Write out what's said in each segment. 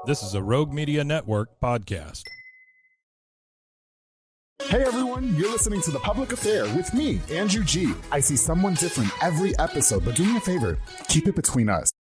This is a Rogue Media Network podcast. Hey everyone, you're listening to The Public Affair with me, Andrew G. I see someone different every episode, but do me a favor, keep it between us.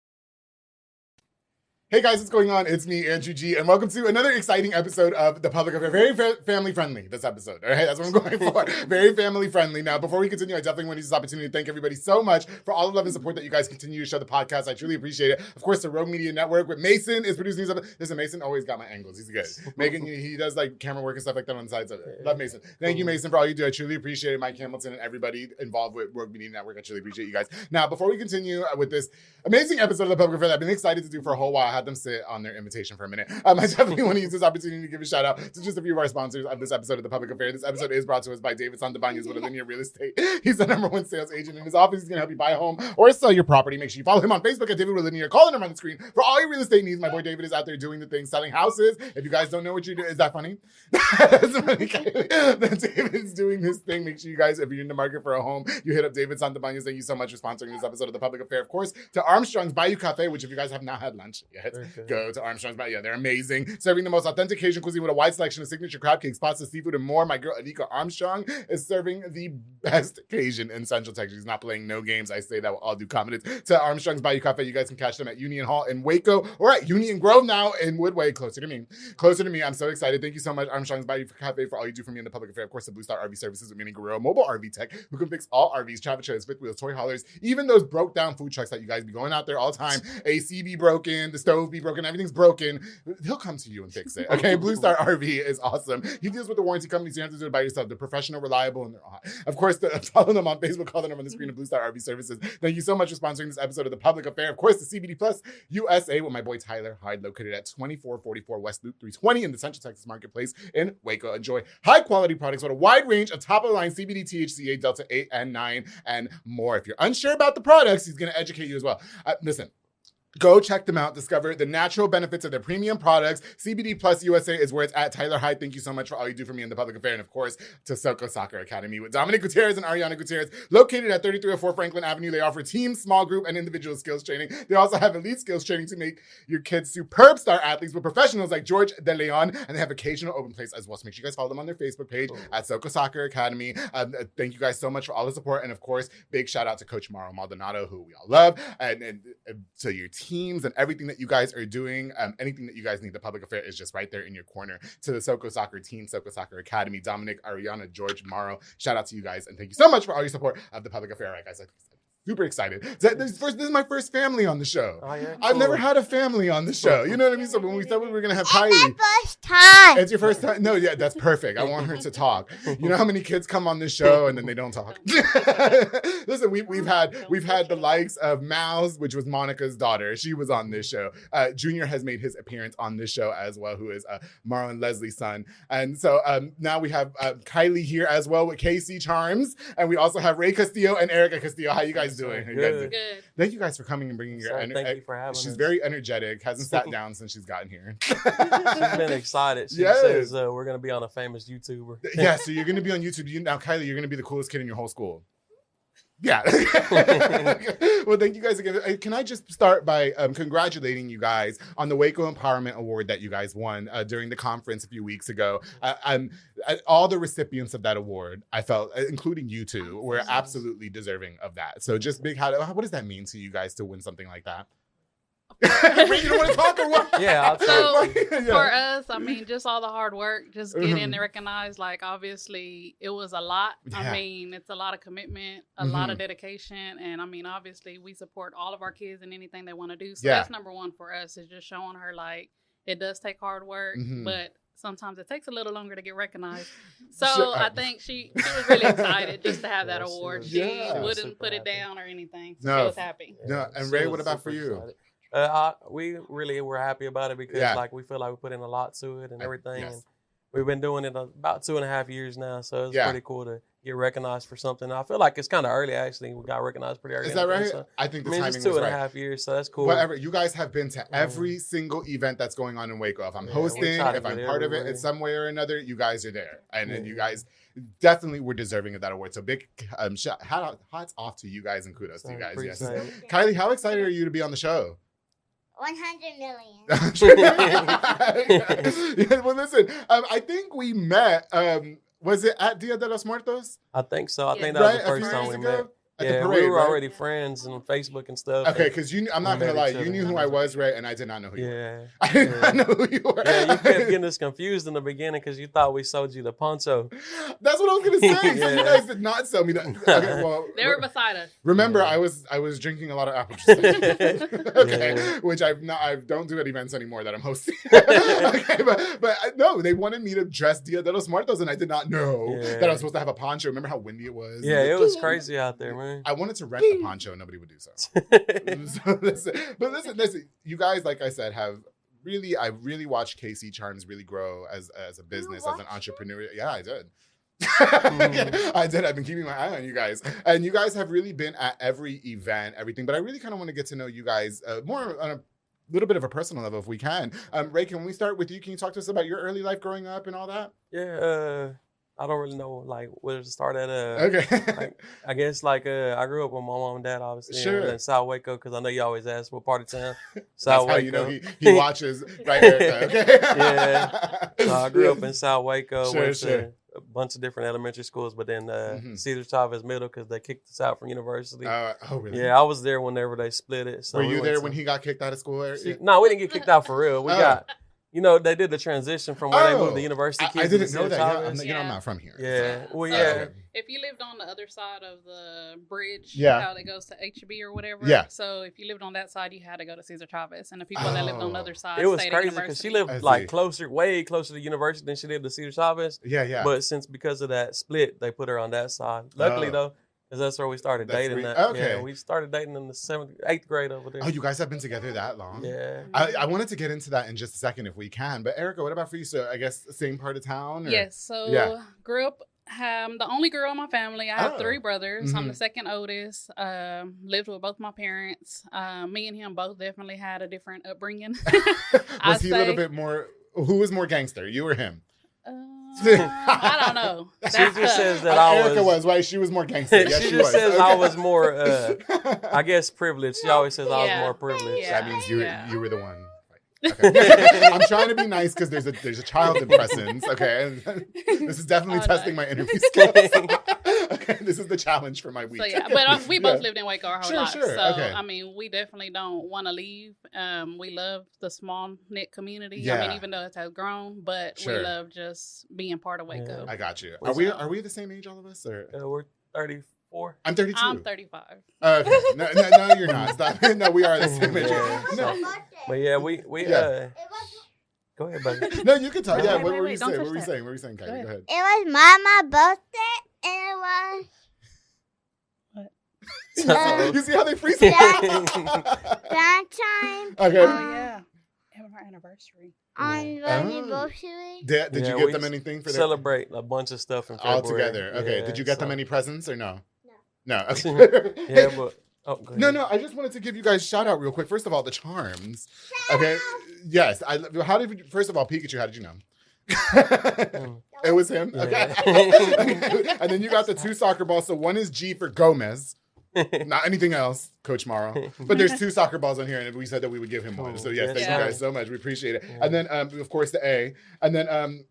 Hey guys, what's going on? It's me, Andrew G, and welcome to another exciting episode of The Public Affair. Very family-friendly, this episode, all right? That's what I'm going for. Very family-friendly. Now, before we continue, I definitely want to use this opportunity to thank everybody so much for all the love and support that you guys continue to show the podcast. I truly appreciate it. Of course, the Rogue Media Network with Mason is producing these episodes. Listen, Mason always got my angles. He's good. Megan, he does like camera work and stuff like that on the sides of it. Love Mason. Thank you, Mason, for all you do. I truly appreciate it. Mike Hamilton and everybody involved with Rogue Media Network. I truly appreciate you guys. Now, before we continue with this amazing episode of The Public Affair that I've been excited to do for a whole while, I had them sit on their invitation for a minute. I definitely want to use this opportunity to give a shout out to just a few of our sponsors of this episode of The Public Affair. This episode is brought to us by David Santabanez with Linear Real Estate. He's the #1 sales agent in his office. He's going to help you buy a home or sell your property. Make sure you follow him on Facebook at David with Linear. Call the number on the screen for all your real estate needs. My boy David is out there doing the thing, selling houses. If you guys don't know what you do, is that funny? That's funny. David is doing his thing. Make sure you guys, if you're in the market for a home, you hit up David Santabanez. Thank you so much for sponsoring this episode of The Public Affair. Of course, to Armstrong's Bayou Cafe, which if you guys have not had lunch yet, go to Armstrong's Bayou. Yeah, they're amazing. Serving the most authentic Cajun cuisine with a wide selection of signature crab cakes, pasta, seafood, and more. My girl, Anika Armstrong, is serving the best Cajun in Central Texas. She's not playing no games. I say that with all due confidence. To Armstrong's Bayou Cafe, you guys can catch them at Union Hall in Waco or at Union Grove now in Woodway, closer to me. Closer to me. I'm so excited. Thank you so much, Armstrong's Bayou Cafe, for all you do for me in The Public Affair. Of course, the Blue Star RV Services with Manny Guerrero, mobile RV tech, who can fix all RVs, travel trailers, fifth wheels, toy haulers, even those broke down food trucks that you guys be going out there all the time. AC be broken, the stove be broken, everything's broken. He'll come to you and fix it. Okay, Blue Star RV is awesome. He deals with the warranty companies. You don't have to do it by yourself. They're professional, reliable, and they're hot. Of course, follow them on Facebook. Call them on the screen of Blue Star RV Services. Thank you so much for sponsoring this episode of The Public Affair. Of course, the CBD Plus USA with my boy Tyler Hyde, located at 2444 West Loop 320 in the Central Texas Marketplace in Waco. Enjoy high-quality products with a wide range of top-of-the-line CBD, THCA, Delta 8 and 9, and more. If you're unsure about the products, he's going to educate you as well. Listen. Go check them out. Discover the natural benefits of their premium products. CBD Plus USA is where it's at. Tyler Hyde, thank you so much for all you do for me in The Public Affair. And of course, to Soko Soccer Academy with Dominic Gutierrez and Ariana Gutierrez, located at 3304 Franklin Avenue. They offer team, small group, and individual skills training. They also have elite skills training to make your kids superb star athletes with professionals like George De Leon. And they have occasional open plays as well. So make sure you guys follow them on their Facebook page at Soko Soccer Academy. Thank you guys so much for all the support. And of course, big shout out to Coach Mauro Maldonado, who we all love. And to your teams and everything that you guys are doing, anything that you guys need, The Public Affair is just right there in your corner. To the Soko Soccer team, Soko Soccer Academy, Dominic, Ariana, George, Mauro, shout out to you guys, and thank you so much for all your support of The Public Affair. All right, guys, super excited. This is my first family on the show. Oh, yeah, cool. I've never had a family on the show. You know what I mean? So when we said we were going to have Kylee. It's my first time. It's your first time? No, yeah, that's perfect. I want her to talk. You know how many kids come on this show and then they don't talk? Listen, we've had the likes of Mouse, which was Monica's daughter. She was on this show. Junior has made his appearance on this show as well, who is Marlon Leslie's son. And so now we have Kylee here as well with KC Charms. And we also have Ray Castillo and Erica Castillo. How you guys doing? Good. Thank you guys for coming and bringing your energy. Thank you for having us. She's very energetic. Hasn't sat down since she's gotten here. She's been excited. She says we're going to be on a famous YouTuber. Yeah, so you're going to be on YouTube. Now, Kylee, you're going to be the coolest kid in your whole school. Yeah. Well, thank you guys again. Can I just start by congratulating you guys on the Waco Empowerment Award that you guys won during the conference a few weeks ago. All the recipients of that award, I felt, including you two, were absolutely deserving of that. So just what does that mean to you guys to win something like that? You don't want to talk or what? Yeah. So for us, I mean, just all the hard work, just getting recognized. Like, obviously, it was a lot. Yeah. I mean, it's a lot of commitment, a lot of dedication. And I mean, obviously, we support all of our kids in anything they want to do. So that's number one for us, is just showing her, like, it does take hard work, but sometimes it takes a little longer to get recognized. So I think she was really excited just to have that award. She wouldn't put it down or anything. So she was happy. No, and Ray, what about for you? Excited. We really were happy about it because like we feel like we put in a lot to it and everything. And we've been doing it about 2.5 years now, so it's pretty cool to get recognized for something. I feel like it's kind of early, actually. We got recognized pretty early. Is that right? So, I think the timing was right. It's 2.5 years, so that's cool. Whatever. You guys have been to every single event that's going on in Waco. If I'm hosting, if I'm part of it in some way or another, you guys are there. And then you guys definitely were deserving of that award. So big hats off to you guys and kudos to you guys. Yes. Kylee, how excited are you to be on the show? 100 million. Well, listen, I think we met. Was it at Dia de los Muertos? I think so. I think that was the first time we met. Yeah, parade, we were already friends on Facebook and stuff. Okay, because I'm not going to lie, you knew who I was, right? And I did not know who you were. I did not know who you were. Yeah, you kept getting us confused in the beginning because you thought we sold you the poncho. That's what I was going to say. So you guys did not sell me that. Okay, well, they were beside us. Remember, I was drinking a lot of apple juice. Okay, which I don't do at events anymore that I'm hosting. Okay, but no, they wanted me to dress Dia de los Muertos, and I did not know that I was supposed to have a poncho. Remember how windy it was? Yeah, it was crazy out there, man. I wanted to rent a poncho, nobody would do so. Listen, you guys, like I said, I really watched KC Charms really grow as a business, as an entrepreneur. Yeah, I did. I did. I've been keeping my eye on you guys, and you guys have really been at every event, everything. But I really kind of want to get to know you guys more on a little bit of a personal level, if we can. Ray, can we start with you? Can you talk to us about your early life growing up and all that? Yeah. I don't really know where to start at. Okay. I guess I grew up with my mom and dad, obviously. Sure. In South Waco, because I know you always ask what part of town. South Waco. How you know he watches right here. Okay. Yeah. So I grew up in South Waco. Sure. To a bunch of different elementary schools, but then Cesar Chavez Middle because they kicked us out from university. Oh, really? Yeah, I was there whenever they split it. So were you there when he got kicked out of school? No, we didn't get kicked out for real. We got. They did the transition from where they moved the university kids. I didn't know that. Yeah, I'm not from here. Yeah. So. Well, yeah. If you lived on the other side of the bridge, how it goes to HB or whatever. Yeah. So if you lived on that side, you had to go to Cesar Chavez, and the people that lived on the other side, it was stayed crazy at because she university. lived way closer to university than she lived to Cesar Chavez. Yeah. But because of that split, they put her on that side. Luckily though. Because that's where we started dating. Okay. Yeah, we started dating in the 8th grade over there. Oh, you guys have been together that long? Yeah. I wanted to get into that in just a second if we can. But Erica, what about for you? So I guess the same part of town? Or? Yes. So grew up, the only girl in my family. I have 3 brothers. Mm-hmm. I'm the second oldest. Lived with both my parents. Me and him both definitely had a different upbringing. Was he a little bit more, who was more gangster, you or him? I don't know. She just says that Erica was right. She was more gangster. Yes, she just says I was more, I guess, privileged. She always says I was more privileged. That means you were the one. Okay. I'm trying to be nice because there's a child in presence. Okay, and this is definitely testing my interview skills. Okay, this is the challenge for my week. So but we both lived in Waco our whole life. Sure. So okay. I mean, we definitely don't want to leave. We love the small knit community. Yeah. I mean, even though it has grown, but we love just being part of Waco. I got you. Are we the same age, all of us, or we're 34? I'm 32. I'm 35. Okay. No, you're not. Stop. No, we are the same age. But yeah, we Go ahead, buddy. No, you can talk. Yeah, what were you saying? What were you saying, Kylee? Go ahead. It was Mama's birthday, and it was... You see how they freeze? That time. Okay. Oh, yeah. Our anniversary. On the anniversary. Did you get them anything for their... Celebrate a bunch of stuff in February. All together. Okay. Did you get them any presents or no? No. Okay. Yeah, but... Oh, go ahead. No, I just wanted to give you guys a shout out real quick. First of all, the charms. Okay. Yes. First of all, Pikachu, how did you know? It was him. Yeah. Okay. And then you got the 2 soccer balls. So one is G for Gomez. Not anything else, Coach Morrow. But there's 2 soccer balls on here, and we said that we would give him one. So yes, thank you guys so much. We appreciate it. Yeah. And then, of course, the A. And then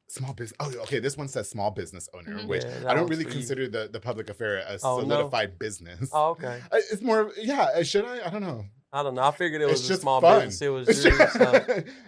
small business. Oh, okay. This one says small business owner, which I don't really consider the public affair a solidified business. Oh, okay. It's more, should I? I don't know. I figured it was just a small fun. business. It was just,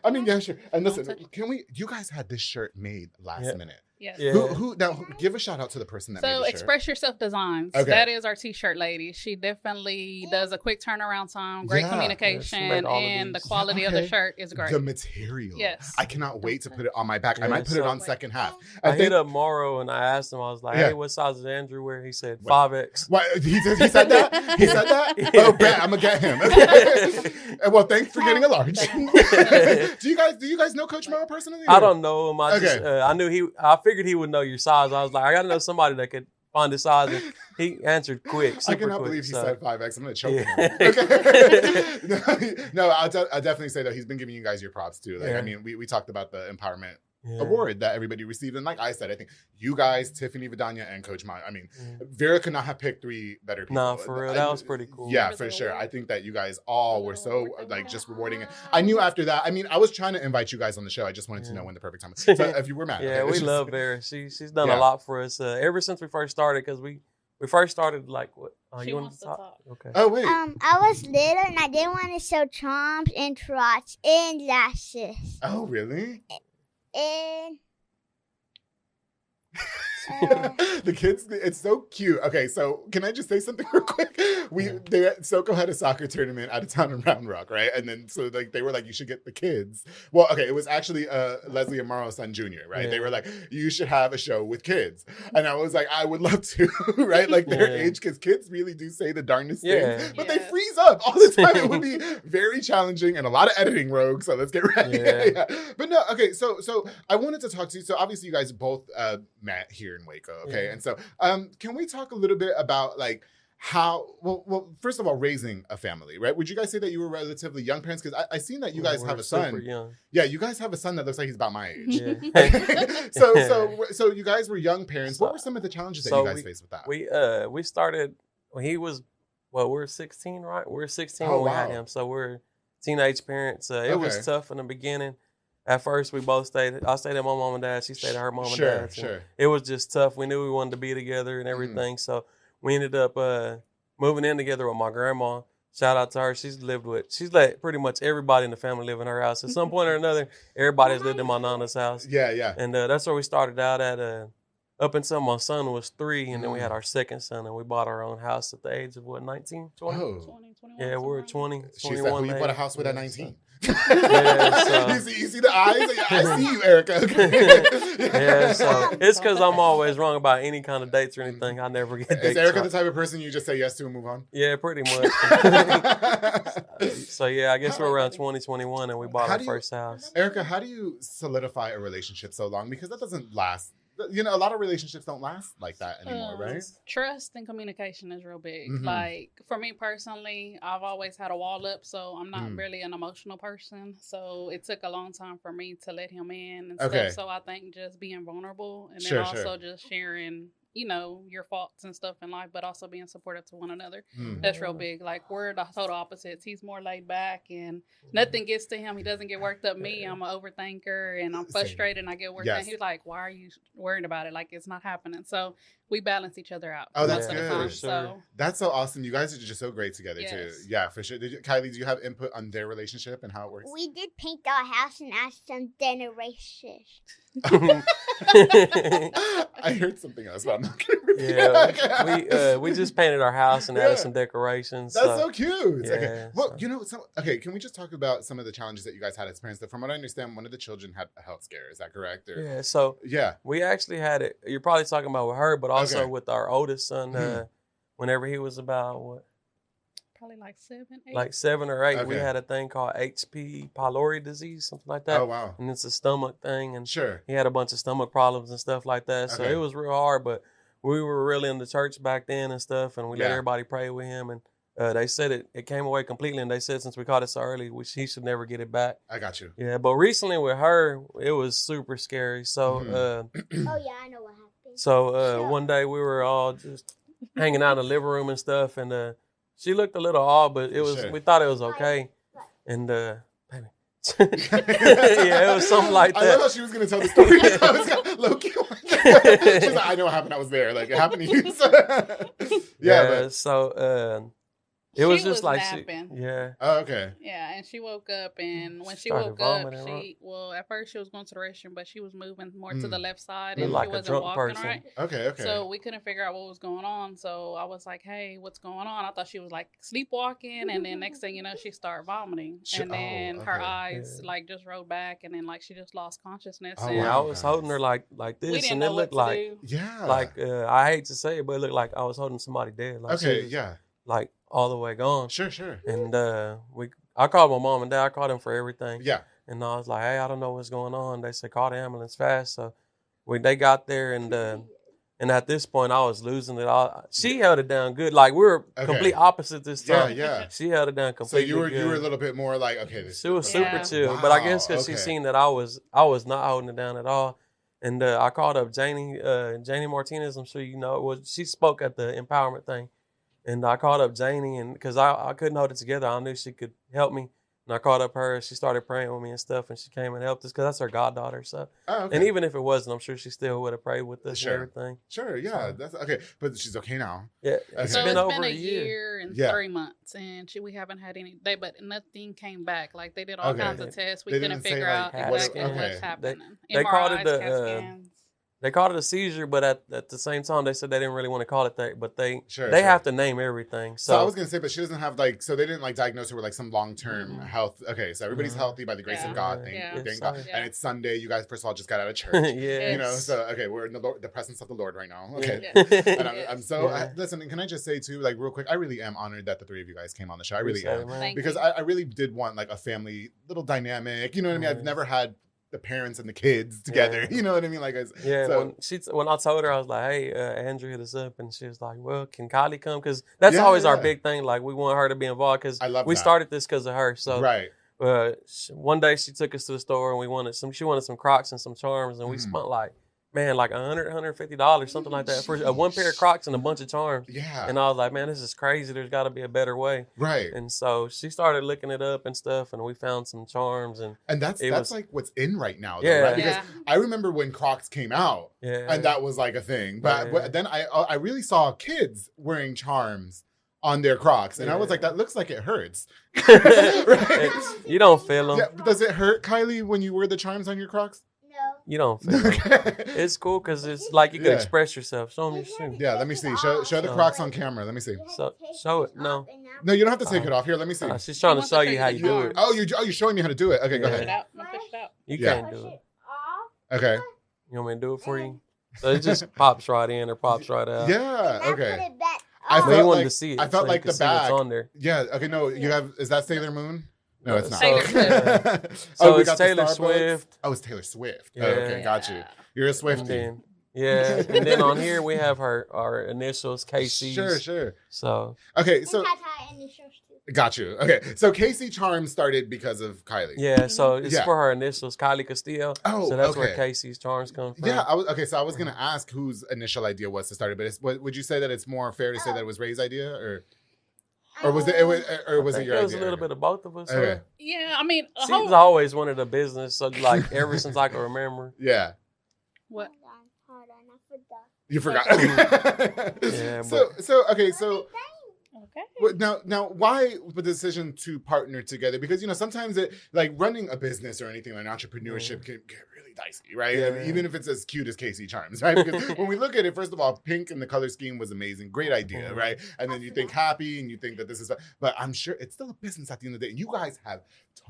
I mean, yeah, sure. And listen, you guys had this shirt made last minute. Yes. Yeah. Who now give a shout out to the person that made the shirt. Express Yourself Designs. Okay. That is our t-shirt lady. She definitely does a quick turnaround time, great communication, and the quality of the shirt is great. The material. Yes. I cannot wait to put it on my back. I might put it on second half. I hit up Morrow and I asked him, I was like, hey, what size is Andrew wear? He said 5X. What? He said that? He said that? Yeah. Oh, bet. I'm gonna get him. Okay. Well, thanks for getting a large. Do you guys know Coach Morrow personally? I don't know him. I figured he would know your size. I was like, I gotta know somebody that could find his size. And he answered quick. I cannot believe he said 5X. I'm gonna choke him. Okay. No, I'll definitely say that he's been giving you guys your props too. Like, I mean, we talked about the empowerment award that everybody received. And like I said, I think you guys, Tiffany, Vidania, and Coach Maya, I mean, Vera could not have picked 3 better people. No, for real. That was pretty cool. Yeah, for sure. I think that you guys all were so like just rewarding. I knew after that, I mean, I was trying to invite you guys on the show. I just wanted to know when the perfect time was. So if you were mad. Yeah, we love Vera. She's done a lot for us ever since we first started, because we first started like what? She wants to talk. Okay. Oh wait. I was little and I didn't want to show charms and trots and lashes. Oh really? And the kids, it's so cute. Okay, so can I just say something real quick? Soko had a soccer tournament out of town in Round Rock, right? And then so like they were like, you should get the kids. Well, okay, it was actually Leslie and Morrow's son Jr., right? They were like, you should have a show with kids. And I was like, I would love to, right? Like their age, because kids really do say the darndest things, but they freeze up all the time. It would be very challenging and a lot of editing, Rogue. So let's get ready. But no, okay, so I wanted to talk to you. So obviously you guys both met here in Waco, okay? And so can we talk a little bit about like how, well, first of all, raising a family, right? Would you guys say that you were relatively young parents? Because I seen that you guys have a son. Young. Yeah, you guys have a son that looks like he's about my age. Yeah. So you guys were young parents. What were some of the challenges that you guys faced with that? We started when he was, well, we're 16, right? We were 16 when we had him. So we're teenage parents. It was tough in the beginning. At first, we both stayed. I stayed at my mom and dad. She stayed at her mom and dad. Sure. It was just tough. We knew we wanted to be together and everything. So we ended up moving in together with my grandma. Shout out to her. She's let pretty much everybody in the family live in her house. At some point or another, everybody's lived in my nana's house. Yeah. And that's where we started out at. Up until my son was 3, and then we had our second son, and we bought our own house at the age of, 19, 20? Oh. 20, 21. Yeah, we were 20, She 21. said, who you bought a house with at 19? Yeah, you see the eyes? I see you, Erica. Yeah, so it's because I'm always wrong about any kind of dates or anything. I never get dates. Is Erica the type of person you just say yes to and move on? Yeah, pretty much. So yeah, I guess we're around 2021 and we bought our first house. Erica, how do you solidify a relationship so long? Because that doesn't last. You know, a lot of relationships don't last like that anymore, right? Trust and communication is real big. Like, for me personally, I've always had a wall up, so I'm not really an emotional person. So it took a long time for me to let him in and stuff. So I think just being vulnerable and then also just sharing, you know, your faults and stuff in life, but also being supportive to one another. That's real big. Like, we're the total opposites. He's more laid back and nothing gets to him. He doesn't get worked up. Me, I'm an overthinker and I'm frustrated and I get worked up. He's like, why are you worried about it? Like, it's not happening. So we balance each other out. Oh, that's good. For sure. So that's so awesome. You guys are just so great together too. Yeah, for sure. Kylie, do you have input on their relationship and how it works? we did paint our house and add some decorations. I heard something else, but I'm not gonna repeat it. We just painted our house and added some decorations. That's so cute. Yeah, okay. Well, you know, can we just talk about some of the challenges that you guys had as parents? From what I understand, one of the children had a health scare. Is that correct? We actually had it. You're probably talking about with her, but also with our oldest son. Whenever he was about probably like 7, 8. Like 7 or 8, we had a thing called H. pylori disease, something like that. Oh, wow. And it's a stomach thing. And he had a bunch of stomach problems and stuff like that. So it was real hard, but we were really in the church back then and stuff, and we let everybody pray with him. And they said it came away completely, and they said since we caught it so early, he should never get it back. I got you. Yeah, but recently with her, it was super scary. So, oh, yeah, I know what happened. So one day we were all just hanging out in the living room and stuff, and she looked a little odd, but we thought it was okay. And baby. Yeah, it was something like that. I love how she was gonna tell the story. I was gonna, low-key, she's like, I know what happened. I was there. Like, it happened to you. So it was just like napping. Oh, okay. Yeah, and she woke up, and when she woke up, at first she was going to the restroom, but she was moving more to the left side, and like she wasn't walking person. right. Okay. So we couldn't figure out what was going on. So I was like, "Hey, what's going on?" I thought she was like sleepwalking, and then next thing you know, she started vomming, and then her eyes like just rolled back, and then like she just lost consciousness. Oh, and I was holding her like this, we didn't and know it looked what to like do. like I hate to say it, but it looked like I was holding somebody dead. Like like all the way gone. Sure. And I called my mom and dad. I called them for everything. Yeah. And I was like, hey, I don't know what's going on. They said, call the ambulance fast. So they got there, and And at this point, I was losing it all. She held it down good. Like, we were complete opposite this time. Yeah. She held it down completely So you were good. a little bit more like, okay. She was super chill. Wow, but I guess because she seen that I was not holding it down at all. And I called up Janie Martinez. I'm sure you know. Well, she spoke at the empowerment thing. And I called up Janie, and because I couldn't hold it together. I knew she could help me. And I called up her. She started praying with me and stuff, and she came and helped us because that's her goddaughter. So, and even if it wasn't, I'm sure she still would have prayed with us and everything. Sure, yeah, that's okay. But she's okay now. Yeah, it's been over a year and 3 months, and we haven't had but nothing came back. Like they did all kinds of tests, we couldn't figure out exactly what's happening. They called it They called it a seizure, but at the same time, they said they didn't really want to call it that. But they have to name everything. So I was gonna say, but she doesn't have so they didn't diagnose her with some long-term health. Okay, so everybody's healthy by the grace of God. Thank God. Yeah. And it's Sunday. You guys, first of all, just got out of church. You know, so okay, we're in the presence of the Lord right now. Okay, and I'm so listen. And can I just say too, real quick, I really am honored that the three of you guys came on the show. I really am, because I really did want a family little dynamic. You know what I mean? I've never had the parents and the kids together, you know what I mean? When I told her, I was like, "Hey, Andrew hit us up," and she was like, "Well, can Kylee come?" Because that's always our big thing. Like, we want her to be involved because we started this because of her. So one day she took us to the store and she wanted some Crocs and some charms, and we spent $100, $150, something like that for one pair of Crocs and a bunch of charms. Yeah. And I was like, man, this is crazy. There's got to be a better way. Right. And so she started looking it up and stuff, and we found some charms. And that's what's in right now, though, right? Because I remember when Crocs came out, and that was a thing. But then I really saw kids wearing charms on their Crocs, and I was like, that looks like it hurts. You don't feel them. Yeah, does it hurt, Kylee, when you wear the charms on your Crocs? You don't feel it. It's cool because it's like you can express yourself. Show them your shoe. Yeah, let me see. Show the Crocs on camera. Let me see. Show it. No, you don't have to take it off. Here, let me see. She's trying to show you how you do it. Oh, you're showing me how to do it. Okay, go ahead. Push it out. You can't do it. Okay. You want me to do it for you? So it just pops right in or pops right out. Yeah. Okay. You wanted to see it. I felt like the bag. On there. Yeah. Okay. No, you have. Is that Sailor Moon? No, it's not. So it's Taylor Swift. Oh, it's Taylor Swift. Yeah. Okay, got you. You're a Swiftie. And then on here we have our initials, Casey's. Sure. So okay, so got you. Okay, so Casey Charms started because of Kylee. Yeah, so it's for her initials, Kylee Castillo. Oh, so that's where Casey's Charms come from. Yeah, So I was gonna ask whose initial idea was to start it, but would you say that it's more fair to say that it was Ray's idea, or was it your idea? It was a little bit of both of us. Okay. Yeah, I mean, she's always wanted a business, so ever since I can remember. Yeah. What? Hold on, I forgot. You forgot. Yeah. Okay. Now, why the decision to partner together? Because sometimes it running a business or anything like entrepreneurship can get really dicey, right? Yeah. I mean, even if it's as cute as Casey Charms, right? Because when we look at it, first of all, pink and the color scheme was amazing, great idea, right? And then you think happy, and you think that this is, but I'm sure it's still a business at the end of the day. And you guys have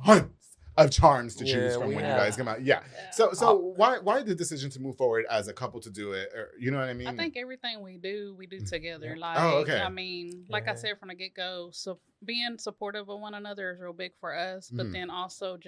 tons of charms to choose from when you guys come out. Yeah. So why the decision to move forward as a couple to do it? Or, you know what I mean? I think everything we do together. I mean, like I said from the get-go, so being supportive of one another is real big for us. But then also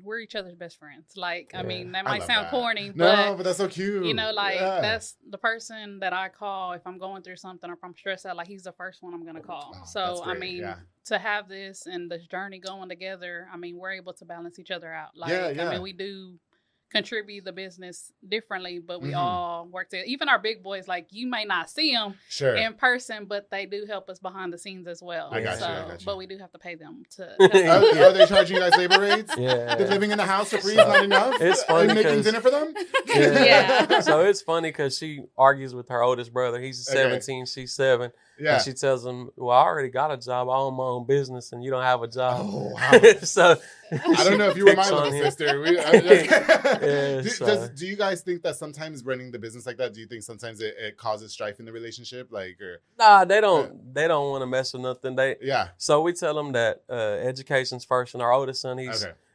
we're each other's best friends. I mean, that might sound corny, but that's so cute. That's the person that I call if I'm going through something or if I'm stressed out. He's the first one I'm going to call. So, I mean, to have this and this journey going together, I mean, we're able to balance each other out. I mean, we do contribute the business differently, but we all work together. Even our big boys, you may not see them in person, but they do help us behind the scenes as well. I got you. But we do have to pay them to help Are they charging you guys labor rates? Yeah. They're living in the house for free is not enough? It's funny. Are you making dinner for them? Yeah. So it's funny because she argues with her oldest brother. He's 17, she's 7. Yeah. And she tells him, well, I already got a job. I own my own business and you don't have a job. Oh, wow. So I don't know if you were my little sister. Do you guys think that sometimes running the business like that, do you think sometimes it causes strife in the relationship? Nah, they don't want to mess with nothing. Yeah. So we tell them that education's first, and our oldest son,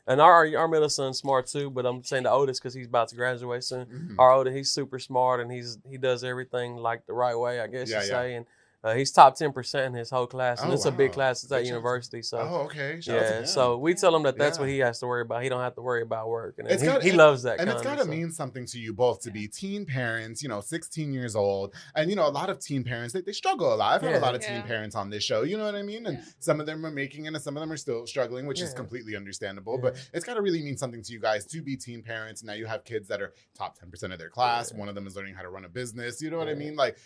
and our middle son's smart too, but I'm saying the oldest because he's about to graduate soon. Our oldest, he's super smart and he does everything the right way, I guess you say. He's top 10% in his whole class, and it's a big wow. class. It's at university, so okay. Shout out to him. So we tell him that's what he has to worry about. He don't have to worry about work, and he loves that. And it's got to mean something to you both to be teen parents. 16 years old, and a lot of teen parents they struggle a lot. I've had a lot of teen parents on this show. You know what I mean? And some of them are making it, and some of them are still struggling, which is completely understandable. But it's got to really mean something to you guys to be teen parents. Now you have kids that are top 10% of their class. One of them is learning how to run a business. You know what I mean? Like.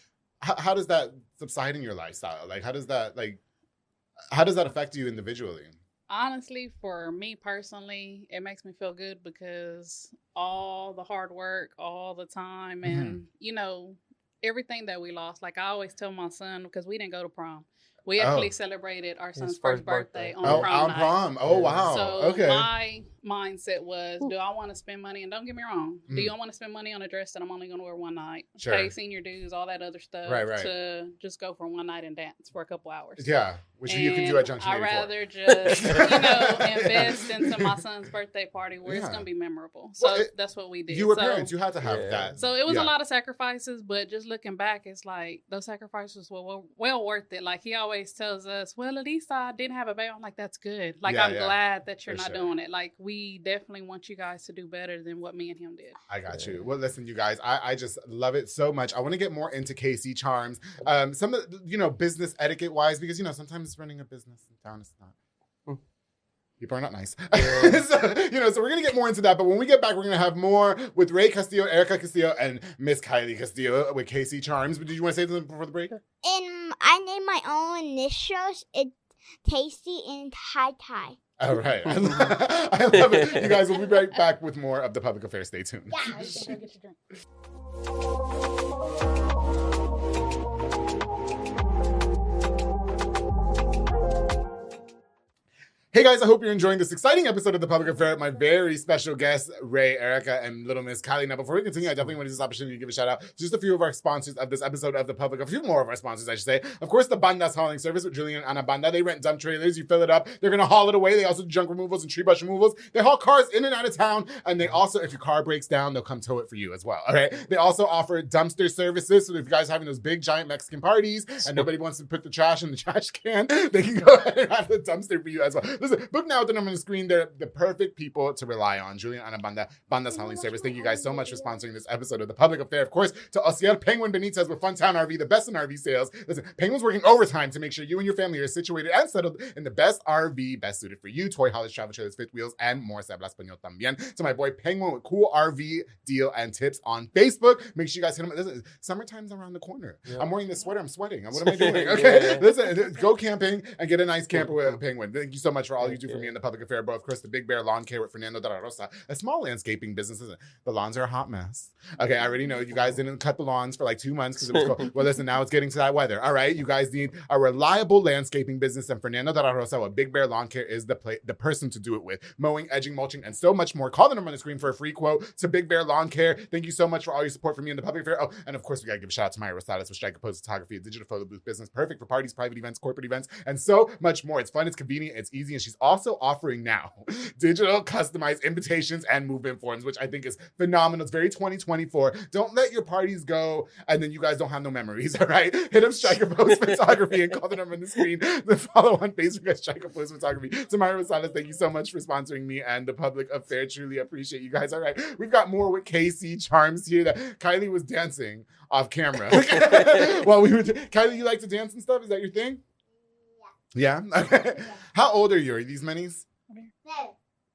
How does that subside in your lifestyle? Like, how does that affect you individually? Honestly, for me personally, it makes me feel good because all the hard work, all the time, and, everything that we lost. Like I always tell my son, because we didn't go to prom. We actually celebrated our son's first birthday on prom night. Prom. Oh, wow. So my mindset was, do I want to spend money? And don't get me wrong. Do you want to spend money on a dress that I'm only going to wear one night? Sure. Pay senior dues, all that other stuff. Right. To just go for one night and dance for a couple hours. Yeah. Which you can do at Junction 84. I'd rather just, invest into my son's birthday party where it's going to be memorable. So that's what we did. You were parents. You had to have that. So it was a lot of sacrifices, but just looking back, it's like those sacrifices were well worth it. Like he always tells us, well, at least I didn't have a baby. I'm like, that's good. Like, I'm glad that you're not doing it. Like, we definitely want you guys to do better than what me and him did. I got you. Well, listen, you guys, I just love it so much. I want to get more into KC Charms. Some of business etiquette wise, because sometimes running a business in town is not. People are not nice. So we're going to get more into that. But when we get back, we're going to have more with Ray Castillo, Erica Castillo, and Miss Kylee Castillo with KC Charms. But did you want to say something before the break? I named my own initials. It's Tasty and Tie. All right. I love it. You guys, we'll be right back with more of the Public Affairs. Stay tuned. Yeah. Get your drink. Hey guys, I hope you're enjoying this exciting episode of The Public Affair with my very special guests, Ray, Erica, and little Miss Kylee. Now, before we continue, I definitely want to use this opportunity to give a shout out to just a few of our sponsors of this episode of The Public, a few more of our sponsors, I should say. Of course, the Banda's hauling service with Julian and Ana Banda. They rent dump trailers, you fill it up, they're going to haul it away. They also do junk removals and tree brush removals. They haul cars in and out of town, and they also, if your car breaks down, they'll come tow it for you as well, all right? They also offer dumpster services, so if you guys are having those big, giant Mexican parties, and nobody wants to put the trash in the trash can, they can go ahead and have the dumpster for you as well. Listen, book now with the number on the screen. They're the perfect people to rely on. Julian and Ana Banda's hauling service. Thank you guys so much for sponsoring this episode of The Public Affair. Of course, to Osiel Penguin Benitez with Funtown RV, the best in RV sales. Listen, Penguin's working overtime to make sure you and your family are situated and settled in the best RV, best suited for you. Toy haulage, travel trailers, fifth wheels, and more. Se habla español también. To my boy Penguin with cool RV deal and tips on Facebook. Make sure you guys hit him. Listen, summertime's around the corner. Yeah. I'm wearing this sweater. I'm sweating. What am I doing? Okay, listen, go camping and get a nice camper with Penguin. Thank you so much for all you do for me in The Public Affair. But of course, the Big Bear Lawn Care with Fernando de la Rosa, a small landscaping business. Isn't it? The lawns are a hot mess. Okay, I already know you guys didn't cut the lawns for like 2 months because it was cold. Well, listen, now it's getting to that weather. All right, you guys need a reliable landscaping business, and Fernando de la Rosa with Big Bear Lawn Care is the person to do it with. Mowing, edging, mulching, and so much more. Call the number on the screen for a free quote to Big Bear Lawn Care. Thank you so much for all your support for me in The Public Affair. Oh, and of course, we got to give a shout out to Maya Rosales with Striker Post Photography, a digital photo booth business, perfect for parties, private events, corporate events, and so much more. It's fun, it's convenient, it's easy, and she's also offering now digital customized invitations and move-in forms, which I think is phenomenal. It's very 2024. Don't let your parties go and then you guys don't have no memories, all right? Hit up Striker Post Photography and call the number on the screen. Then follow on Facebook at Striker Post Photography. Tamara Rosales, thank you so much for sponsoring me and The Public Affair. Truly appreciate you guys. All right, we've got more with KC Charms here. That Kylee was dancing off camera. Well, Kylee, you like to dance and stuff? Is that your thing? Yeah. Okay. How old are you? Are these minis? 7.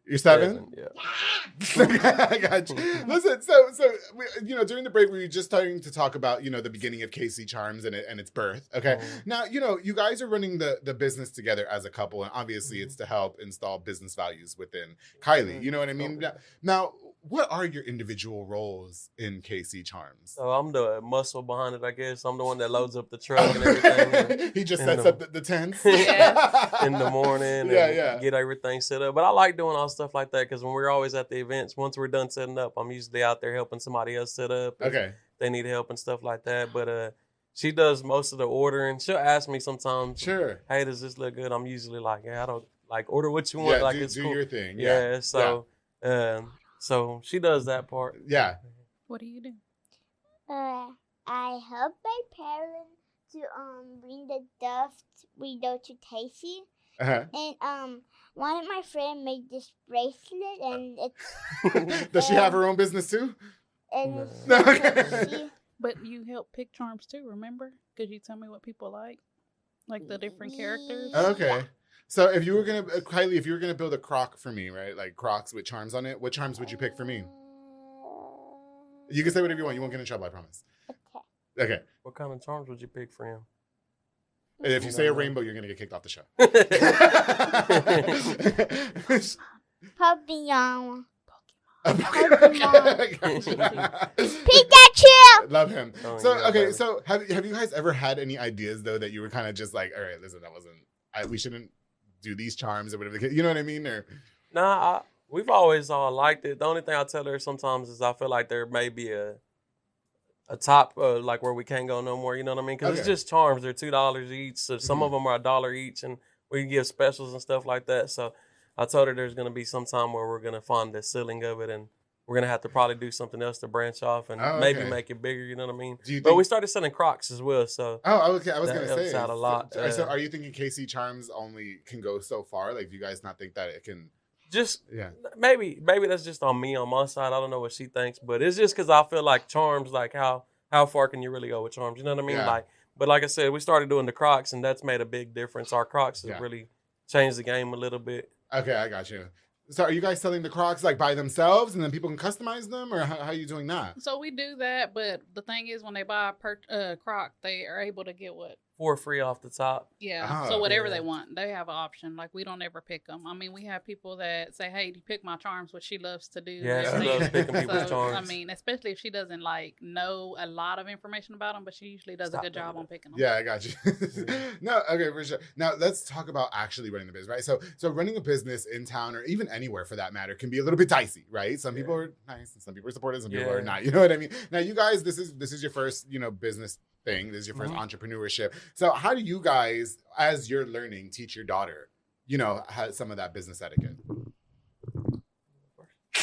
You're 7? Yeah. I got you. Listen, so we, during the break, we were just starting to talk about, the beginning of KC Charms and its birth. Okay. Now, you guys are running the business together as a couple, and obviously it's to help install business values within Kylee. You know what I mean? Now, what are your individual roles in KC Charms? So I'm the muscle behind it, I guess. I'm the one that loads up the truck and everything. He just sets up the tents. In the morning. Yeah. Get everything set up. But I like doing all stuff like that because when we're always at the events, once we're done setting up, I'm usually out there helping somebody else set up. Okay. They need help and stuff like that. But she does most of the ordering. She'll ask me sometimes, sure, hey, does this look good? I'm usually like, I don't order what you want. Do cool. Your thing. Yeah. So she does that part. Yeah. What do you do? I help my parents to bring the stuff we go to Tasty. Uh-huh. And one of my friends made this bracelet, and it's. Does she have her own business too? And No. But you help pick charms too, remember? Could you tell me what people like the different characters? Okay. So if you were gonna, Kylee, if you were gonna build a croc for me, right, like Crocs with charms on it, what charms would you pick for me? You can say whatever you want. You won't get in trouble, I promise. Okay. What kind of charms would you pick for him? And if you say a rainbow, you're gonna get kicked off the show. Papillon. Pikachu. Love him. Oh, So yeah, okay, baby. so have you guys ever had any ideas though that you were kind of just like, all right, listen, that wasn't. We shouldn't do these charms or whatever. You know what I mean? Or Nah, we've always all liked it. The only thing I tell her sometimes is I feel like there may be a top like where we can't go no more. You know what I mean? Because it's just charms. They're $2 each. So some of them are $1 each, and we can give specials and stuff like that. So I told her there's gonna be some time where we're gonna find the ceiling of it, and we're gonna have to probably do something else to branch off and maybe make it bigger. You know what I mean? do you But think? we started selling Crocs as well. So Okay. I was that gonna helps say out a lot. So are you thinking KC charms only can go so far? Like, do you guys not think that it can? just Yeah. maybe that's just on me on my side. I don't know what she thinks, but it's just because I feel like charms, like how far can you really go with charms? You know what I mean? Yeah. But like I said, we started doing the Crocs, and that's made a big difference. Our Crocs have Yeah. really changed the game a little bit. Okay, I got you. So are you guys selling the Crocs like by themselves, and then people can customize them, or how are you doing that? So we do that, but the thing is, when they buy a croc, they are able to get what? 4 free off the top. Yeah. Oh, So whatever yeah. they want, they have an option. Like, we don't ever pick them. I mean, we have people that say, "Hey, do you pick my charms?" Which she loves to do. Yeah, If she they- loves picking people's charms. I mean, especially if she doesn't know a lot of information about them, but she usually does Stop a good job doing on picking them. Yeah, I got you. No, okay, for sure. Now let's talk about actually running the business, right? So running a business in town or even anywhere for that matter can be a little bit dicey, right? Some people are nice and some people are supportive, some people are not. You know what I mean? Now you guys, this is your first, business thing. This is your first entrepreneurship. So how do you guys, as you're learning, teach your daughter, how some of that business etiquette?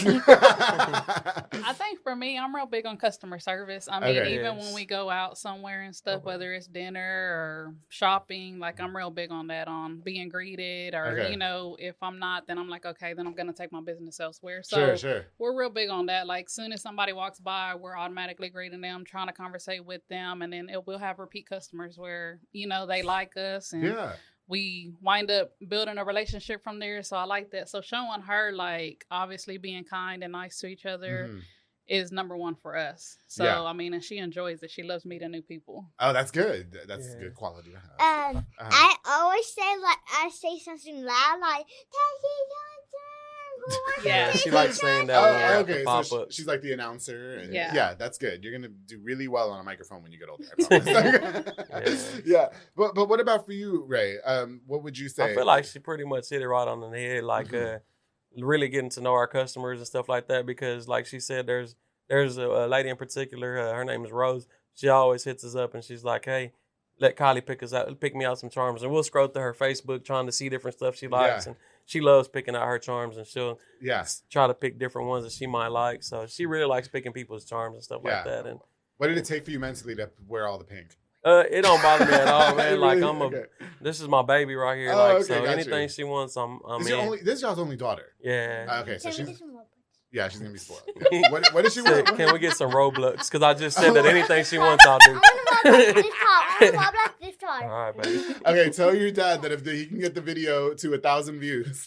I think for me, I'm real big on customer service. I mean, Okay. even Yes. when we go out somewhere and stuff, whether it's dinner or shopping, like, I'm real big on that, on being greeted, or, Okay. if I'm not, then I'm like, okay, then I'm going to take my business elsewhere. So Sure. we're real big on that. Like, soon as somebody walks by, we're automatically greeting them, trying to conversate with them. And then we'll have repeat customers where, they like us, and Yeah. we wind up building a relationship from there. So I like that. So showing her, like, obviously being kind and nice to each other Mhm. is number one for us. So, Yeah. I mean, and she enjoys it. She loves meeting new people. Oh, that's good. That's Yeah. good quality to have. Uh-huh. I always say, like, I say something loud, like, Tasty Johnson. Yeah, She likes saying that when we're at okay. the So pop-up. she's like the announcer. And Yeah. that's good. You're gonna do really well on a microphone when you get older. I promise. Yeah. But what about for you, Ray? What would you say? I feel like she pretty much hit it right on the head, like really getting to know our customers and stuff like that. Because, like she said, there's a lady in particular. Her name is Rose. She always hits us up and she's like, "Hey, let Kylee pick me out some charms." And we'll scroll through her Facebook trying to see different stuff she likes, and she loves picking out her charms, and she'll try to pick different ones that she might like. So she really likes picking people's charms and stuff like that. And what did it take for you mentally to wear all the pink? it don't bother me at all, man. Like, Really? this is my baby right here. Oh, Like, okay, so got anything you. she wants, I'm in. This is y'all's only daughter. Yeah. Okay, so Can we she's do some more? she's gonna be spoiled. Yeah. What does she want? Can we get some Roblox? Because I just said that anything she wants, I'll do. I want to Roblox this All time. right, baby. Okay, tell your dad that if he can get the video to 1,000 views,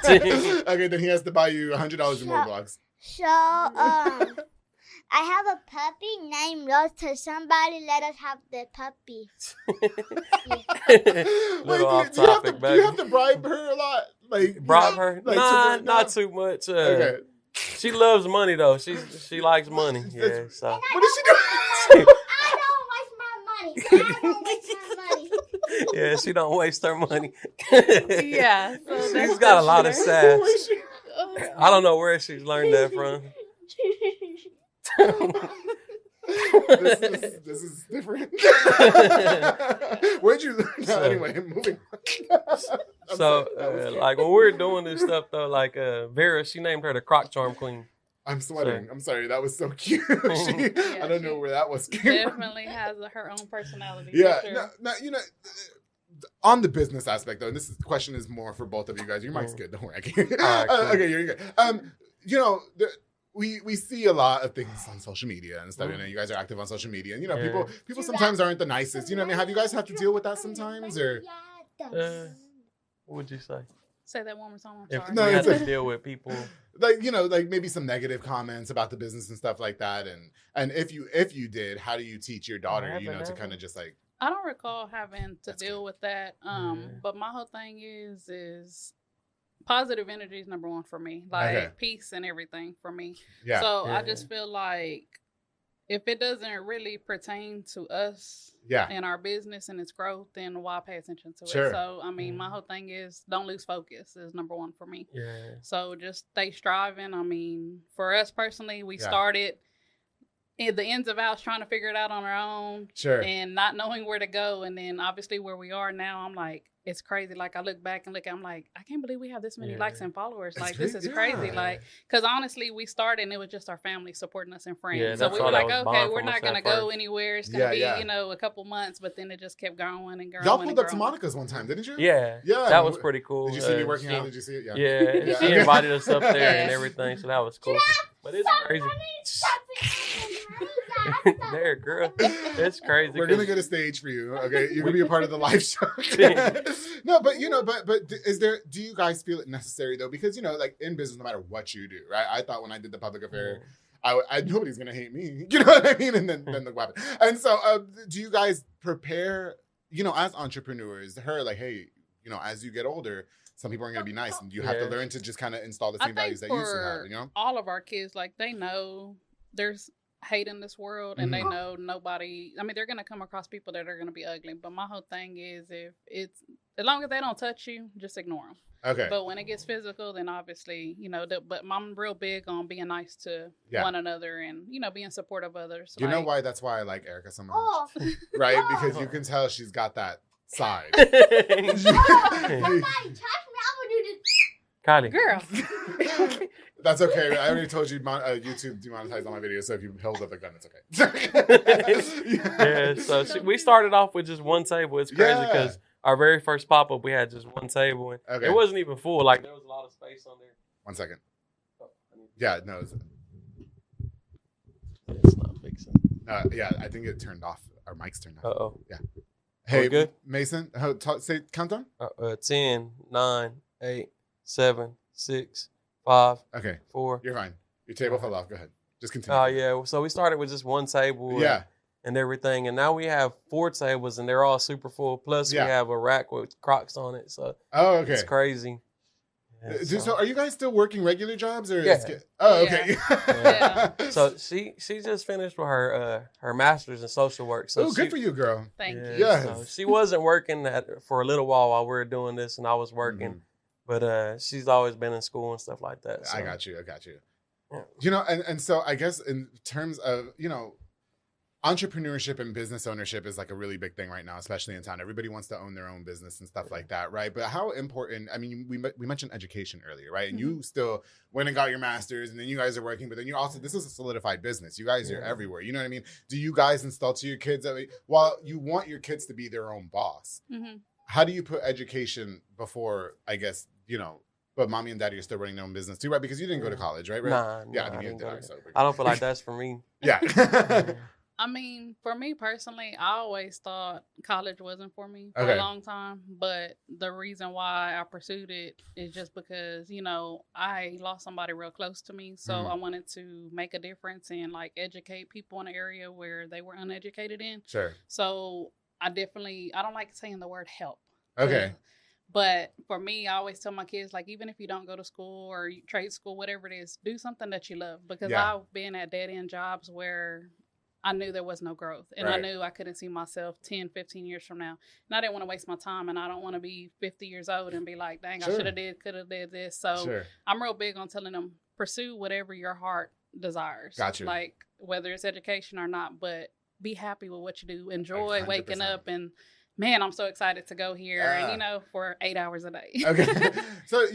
okay, then he has to buy you $100 in Roblox. So, I have a puppy named Rose, so somebody let us have the puppy. Little off do you have topic, to, baby. Do you have to bribe her a lot? Like Bribe her? Like, Nah, to- not too much. Okay. She loves money though. She likes money. Yeah. So What is she doing? I don't waste my money. I don't waste my money. yeah, she don't waste her money. Yeah. So She's that's got a for lot of sure. sass. Who is she? I don't know where she's learned that from. This is different. Where'd you learn that? So- Anyway, moving on. So like when we were doing this stuff though, like Vera, she named her the Croc Charm Queen. I'm sweating. I'm sorry. That was so cute. I don't know where that was. Definitely has her own personality. Yeah. Sure. No, on the business aspect, though, and question is more for both of you guys. Your mic's good. Don't worry. Okay, you're good. We see a lot of things on social media and stuff. You guys are active on social media, and people sometimes aren't the nicest. What I mean? Have you guys had to deal with that sometimes, or? What would you say? Say that one more time. I'm sorry. We have to deal with people. Like maybe some negative comments about the business and stuff like that. And if you did, how do you teach your daughter, to kind of just like. I don't recall having to deal with that. But my whole thing is positive energy is number one for me. Like peace and everything for me. Yeah. So I just feel like if it doesn't really pertain to us and our business and its growth, then why pay attention to it? So, I mean, my whole thing is don't lose focus is number one for me. Yeah. So just stay striving. I mean, for us personally, we started in the ins of outs trying to figure it out on our own and not knowing where to go. And then obviously where we are now, I'm like, it's crazy. Like I look back and I'm like, I can't believe we have this many likes and followers. Like this is crazy. Like, cause honestly we started and it was just our family supporting us and friends. Yeah, so we were like, okay, we're not going to go anywhere. It's going to be, a couple months, but then it just kept growing and growing. Y'all pulled up to Monica's one time, didn't you? Yeah. Yeah. That was pretty cool. Did you see me working out? Did you see it? Yeah. She invited us up there and everything. So that was cool. But it's crazy. There, girl. It's crazy. We're gonna get a stage for you. Okay, you're gonna be a part of the live show. No, but do you guys feel it necessary though? Because like in business, no matter what you do, right? I thought when I did the public affair, I nobody's gonna hate me. You know what I mean? And then look what happened. And so, do you guys prepare? As entrepreneurs, like, hey, as you get older. Some people aren't going to be nice, and you have to learn to just kind of install the same values that you used to have, all of our kids, like, they know there's hate in this world, and they know nobody, I mean, they're going to come across people that are going to be ugly, but my whole thing is if it's, as long as they don't touch you, just ignore them. Okay. But when it gets physical, then obviously, but I'm real big on being nice to one another and, being supportive of others. You know why? That's why I like Erica so much, right? Because you can tell she's got that side. Kylee. Girl. That's okay. I already told you YouTube demonetized all my videos, so if you held up the gun, it's okay. So we started off with just one table. It's crazy because our very first pop-up, we had just one table. And it wasn't even full. Like, there was a lot of space on there. 1 second. It's not fixing. I think it turned off. Our mic's turned off. Uh-oh. Yeah. Hey, good? Mason, say countdown. 10, 9, 8, 7, 6, 5. Okay. 4. You're fine. Your table fell off. Go ahead. Just continue. Yeah. So we started with just one table. And everything. And now we have 4 tables and they're all super full. Plus we have a rack with Crocs on it. So it's crazy. Yeah, so are you guys still working regular jobs or? Okay. So she just finished with her master's in social work. So good for you, girl. Thank you. Yes. So she wasn't working for a little while we were doing this, and I was working. But she's always been in school and stuff like that. So. I got you. Yeah. And so I guess in terms of entrepreneurship and business ownership is like a really big thing right now, especially in town. Everybody wants to own their own business and stuff like that, right? But how important, I mean, we mentioned education earlier, right? And you still went and got your master's, and then you guys are working, but then you also, this is a solidified business. You guys are everywhere. You know what I mean? Do you guys install to your kids, while you want your kids to be their own boss, how do you put education before, I guess, but mommy and daddy are still running their own business too, right? Because you didn't go to college, right? Nah, I don't feel like that's for me. Yeah. I mean, for me personally, I always thought college wasn't for me for a long time. But the reason why I pursued it is just because, I lost somebody real close to me. So I wanted to make a difference and educate people in an area where they were uneducated in. Sure. So I don't like saying the word help. Okay. But for me, I always tell my kids, even if you don't go to school or trade school, whatever it is, do something that you love. Because I've been at dead-end jobs where I knew there was no growth. And I knew I couldn't see myself 10, 15 years from now. And I didn't want to waste my time. And I don't want to be 50 years old and be like, dang, I could have did this. So I'm real big on telling them, pursue whatever your heart desires. Gotcha. Whether it's education or not, but be happy with what you do. Enjoy waking up and man, I'm so excited to go here, and for 8 hours a day. Okay. So,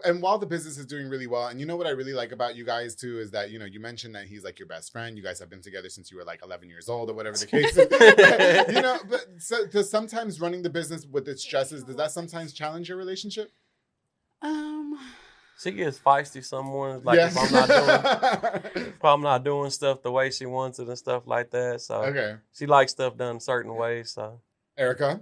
and while the business is doing really well, and what I really like about you guys too is that, you mentioned that he's like your best friend. You guys have been together since you were like 11 years old or whatever the case is. But does sometimes running the business with its stresses, does that sometimes challenge your relationship? She gets feisty someone like if I'm not doing stuff the way she wants it and stuff like that. So she likes stuff done certain ways. So Erica?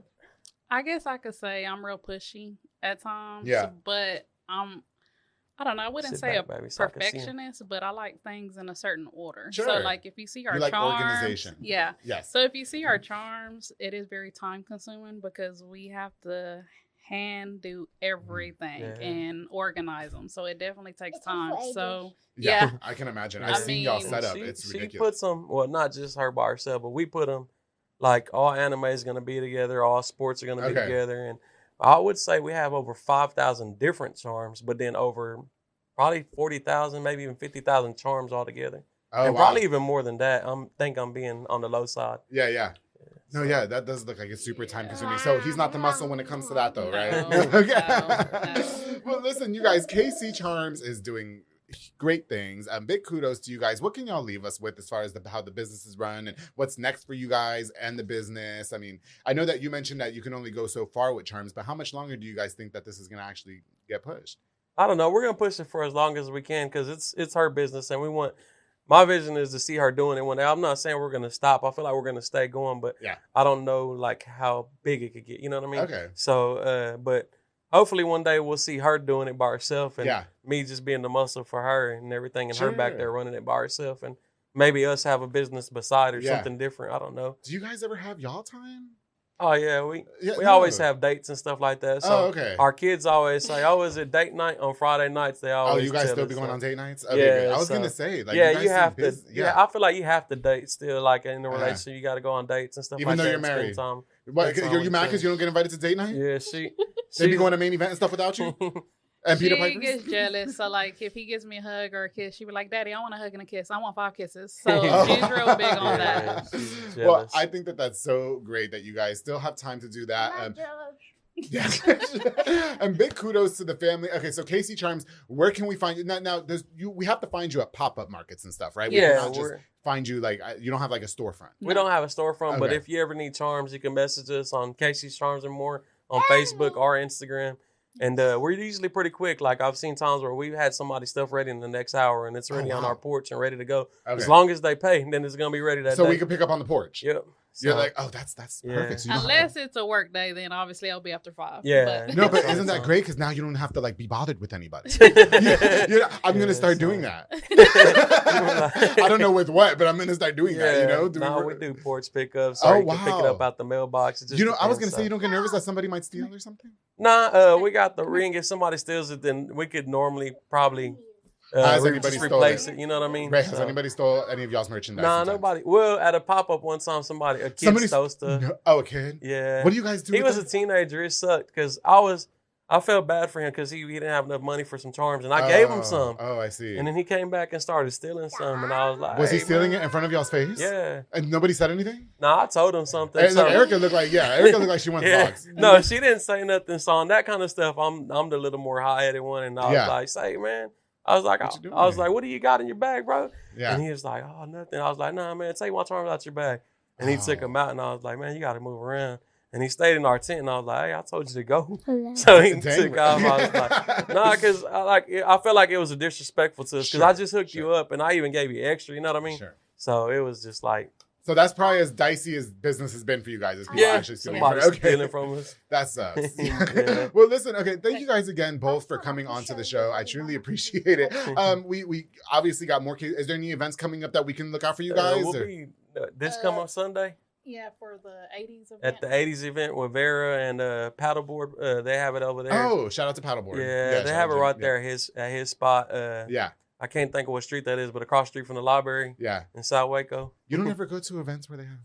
I guess I could say I'm real pushy at times. Yeah. But I don't know. I wouldn't say a perfectionist, but I like things in a certain order. Sure. So, like, if you see our like charms, organization. Yeah. Yes. So, if you see our charms, it is very time consuming because we have to hand do everything and organize them. So, it definitely takes time. So, yeah. I can imagine. I've seen y'all set up. It's ridiculous. She puts them, well, not just her by herself, but we put them, like, all anime is going to be together, all sports are going to be together, and I would say we have over 5,000 different charms, but then over probably 40,000, maybe even 50,000 charms altogether. Oh, and probably even more than that. I think I'm being on the low side. Yeah. No, yeah, that does look like it's super time consuming. So he's not the muscle when it comes to that, though, right? No. Well, listen, you guys, KC Charms is doing great things. Big kudos to you guys. What can y'all leave us with as far as how the business is run and what's next for you guys and the business? I mean, I know that you mentioned that you can only go so far with charms, but how much longer do you guys think that this is going to actually get pushed? I don't know. We're going to push it for as long as we can because it's her business, and my vision is to see her doing it one day. I'm not saying we're going to stop. I feel like we're going to stay going, but I don't know like how big it could get. You know what I mean? Okay. So, but hopefully one day we'll see her doing it by herself and me just being the muscle for her and everything and her back there running it by herself and maybe us have a business beside or something different. I don't know. Do you guys ever have y'all time? Oh, yeah. We always have dates and stuff like that. So our kids always say, is it date night on Friday nights? They always you guys still be going on date nights? Okay, I was going to say. Like, you have to. I feel like you have to date still. Like in a relationship, you got to go on dates and stuff even like that. Even though you're married. What, are you mad because you don't get invited to date night? Yeah, they be going to main event and stuff without you? And Peter Piper gets jealous. So, like, if he gives me a hug or a kiss, she be like, Daddy, I want a hug and a kiss. I want 5 kisses. So, she's real big on that. Well, I think that's so great that you guys still have time to do that. Yes. And big kudos to the family. Okay, so KC Charms, where can we find you? Now we have to find you at pop-up markets and stuff, right? We cannot just find you, like, you don't have, like, a storefront. We don't have a storefront, but if you ever need charms, you can message us on KC Charms and More on Facebook or Instagram. And we're usually pretty quick. Like, I've seen times where we've had somebody's stuff ready in the next hour, and it's ready on our porch and ready to go. Okay. As long as they pay, then it's going to be ready that day. So we can pick up on the porch? Yep. So, you're like, that's perfect. So unless it's a work day, then obviously I'll be after 5. Yeah. No, but isn't that great? Because now you don't have to, like, be bothered with anybody. I'm going to start doing that. I don't know with what, but I'm going to start doing that, we do porch pickups. So you can pick it up out the mailbox. I was going to say, you don't get nervous that somebody might steal or something? Nah, we got the ring. If somebody steals it, then we could normally probably... has anybody stolen replace it? You know what I mean? Right. Has anybody stole any of y'all's merchandise? Nah, nobody. Well, at a pop-up one time, a kid stole stuff. Oh, a kid? Yeah. What do you guys do? He was a teenager. It sucked because I felt bad for him because he didn't have enough money for some charms, and I gave him some. Oh, I see. And then he came back and started stealing some, and I was like, was he stealing it in front of y'all's face? Yeah. And nobody said anything? Nah, I told him something. Hey, look, Erica looked like she wants dogs. No, she didn't say nothing. So on that kind of stuff, I'm the little more high-headed one, and I was like, say, man. I was like, what do you got in your bag, bro? Yeah. And he was like, oh, nothing. I was like, nah, man, take my charms out your bag. And he took them out, and I was like, man, you got to move around. And he stayed in our tent, and I was like, hey, I told you to go. So he took off. I was like, nah, because I felt like it was disrespectful to us because I just hooked you up, and I even gave you extra, you know what I mean? Sure. So it was just like. So that's probably as dicey as business has been for you guys. As people actually stealing from us. That sucks. Well, listen. Okay, thank you guys again both for coming onto the show. I truly appreciate it. We obviously got more. Is there any events coming up that we can look out for you guys? We'll be this come up Sunday. Yeah, for the 80s event. At the 80s event with Vera and Paddleboard, they have it over there. Oh, shout out to Paddleboard. Yeah, they have it right there at his spot. I can't think of what street that is, but across the street from the library. Yeah. In South Waco. You don't ever go to events where they have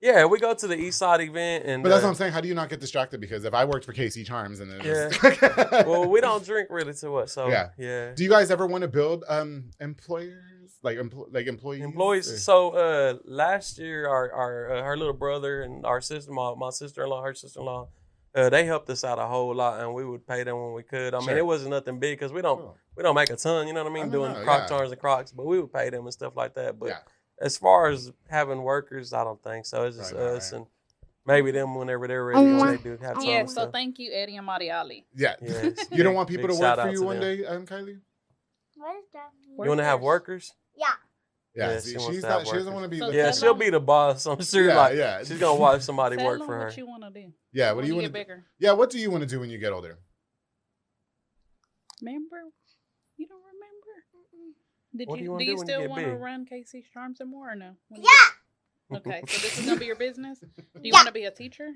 Yeah, we go to the East Side event, and but that's what I'm saying. How do you not get distracted? Because if I worked for KC Charms, and then well, we don't drink really too much, so yeah. Do you guys ever want to build employers, like employees? Employees. So last year, our little brother and our sister, my sister-in-law, her sister-in-law, they helped us out a whole lot, and we would pay them when we could. I mean, it wasn't nothing big because we don't make a ton. You know what I mean? Doing Croc Charms and Crocs, but we would pay them and stuff like that. But as far as having workers, I don't think so. It's just us and maybe them whenever they're ready. When they do have time. Yeah. So thank you, Eddie and Mariali. Yeah. You don't want people to work for you one day, Kylee? What is that? You want to have workers? Yeah. Yeah, see, she doesn't want to be. So she'll be the boss. I'm sure. She's gonna watch somebody work for her. What you want to do? Yeah, what do you want to do? Yeah, what do you want to do when you get older? Remember? You don't remember? Do you still want to run KC Charms and more or no? Yeah. Okay, so this is gonna be your business. Do you want to be a teacher?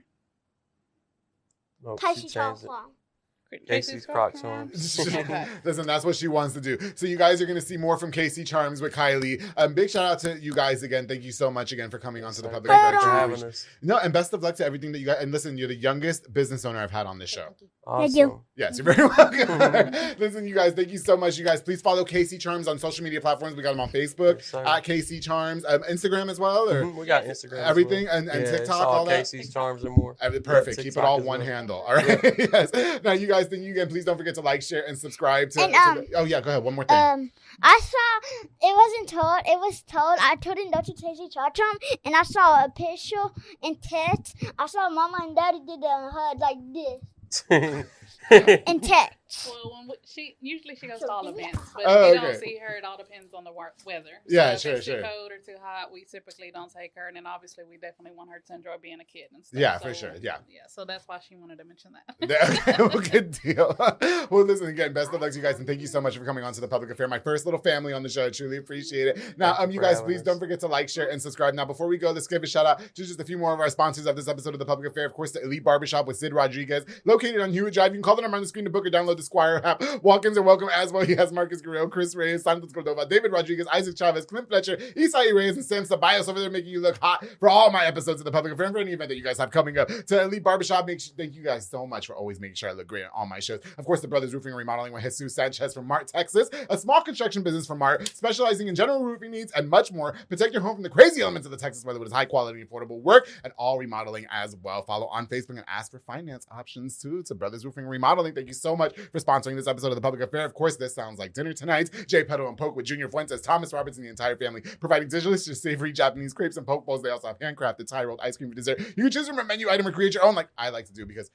No, KC Charms. Casey's Croc Charms. Listen, that's what she wants to do. So you guys are going to see more from KC Charms with Kylee. Big shout out to you guys again. Thank you so much again for coming onto the public. Thank you for having us. No, and best of luck to everything that you guys. And listen, you're the youngest business owner I've had on this show. Awesome. Thank you. Yes, you're very welcome. Listen, you guys, thank you so much. You guys, please follow KC Charms on social media platforms. We got them on Facebook at KC Charms, Instagram as well. Or we got Instagram, everything, and TikTok, all that. KC's Charms and more. Perfect. Keep it all one handle. All right. Yes. Now, you guys, thank you again. Please don't forget to like, share, and subscribe to. Oh yeah, go ahead. One more thing. I saw. It wasn't told. It was told. I told him not to KC Charm, and I saw a picture in text. I saw Mama and Daddy did the hug like this. In text. Well, she goes to all events, but we don't see her. It all depends on the weather. Yeah, so if it's too cold or too hot, we typically don't take her. And then obviously, we definitely want her to enjoy being a kid and stuff. Yeah, for sure. Yeah. So that's why she wanted to mention that. Well, good deal. Well, listen again. Best of luck to you guys, and thank you so much for coming on to the Public Affair. My first little family on the show. I truly appreciate it. Now, you guys, please don't forget to like, share, and subscribe. Now, before we go, let's give a shout out to just a few more of our sponsors of this episode of the Public Affair. Of course, the Elite Barbershop with Sid Rodriguez, located on Hewitt Drive. You can call the number on the screen to book or download the Squire app. Walk-ins are welcome as well. He has Marcus Guerrero, Chris Reyes, Santos Cordova, David Rodriguez, Isaac Chavez, Clint Fletcher, Isai Reyes, and Sam Ceballos over there making you look hot for all my episodes of the Public Affair and for any event that you guys have coming up. To Elite Barbershop, thank you guys so much for always making sure I look great on all my shows. Of course, the Brothers Roofing and Remodeling with Jesus Sanchez from Mart, Texas, a small construction business from Mart, specializing in general roofing needs and much more. Protect your home from the crazy elements of the Texas weather with high quality, affordable work, and all remodeling as well. Follow on Facebook and ask for finance options too. To Brothers Roofing and Remodeling, thank you so much for sponsoring this episode of the Public Affair. Of course, this sounds like dinner tonight. Jay Pedo and Poke with Junior Fuentes, Thomas Roberts, and the entire family, providing delicious, savory Japanese crepes and poke bowls. They also have handcrafted Thai rolled ice cream for dessert. You can choose from a menu item or create your own, like I like to do, because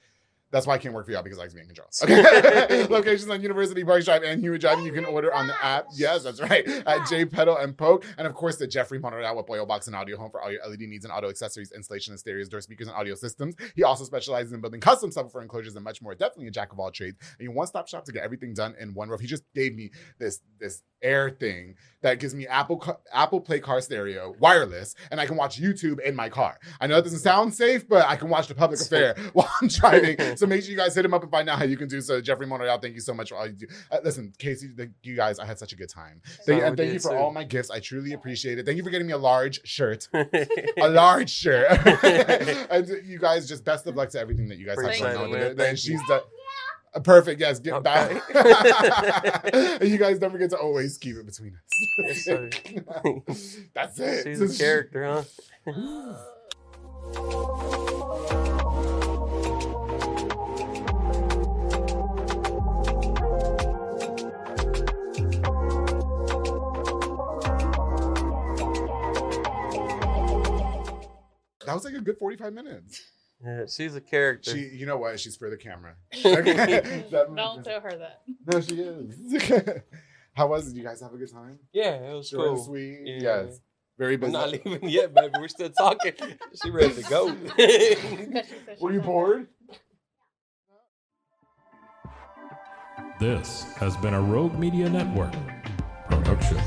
that's why I can't work for y'all, because I like to be in control. Okay. Locations on University Park Drive and Hewitt Drive, and you can order on the app. Yes, that's right. At J Pedal and Poke. And of course, the Jeffrey Monreal with Boyle Box and Audio Home for all your LED needs and auto accessories, installation of stereos, door speakers, and audio systems. He also specializes in building custom subwoofer enclosures and much more. Definitely a jack of all trades. And you one-stop shop to get everything done in one roof. He just gave me this Air thing that gives me Apple Play car stereo, wireless, and I can watch YouTube in my car. I know it doesn't sound safe, but I can watch the Public Affair while I'm driving. So make sure you guys hit him up and find out how you can do so. Jeffrey Monreal, thank you so much for all you do. Listen, Casey, thank you guys. I had such a good time. Thank you for all my gifts. I truly appreciate it. Thank you for getting me a large shirt. A large shirt. And you guys, just best of luck to everything that you guys have going on. And she's done. Perfect. Yes. Get back. And you guys don't forget to always keep it between us. Yes, that's it. She's a character, huh? That was like a good 45 minutes. Yeah, she's a character. You know what? She's for the camera. Okay. Don't tell her that. No, she is. How was it? Did you guys have a good time? Yeah, it was cool. Sweet. Yeah. Yes. Very busy. We're not leaving yet, baby. We're still talking. She ready to go. Were you bored? This has been a Rogue Media Network production.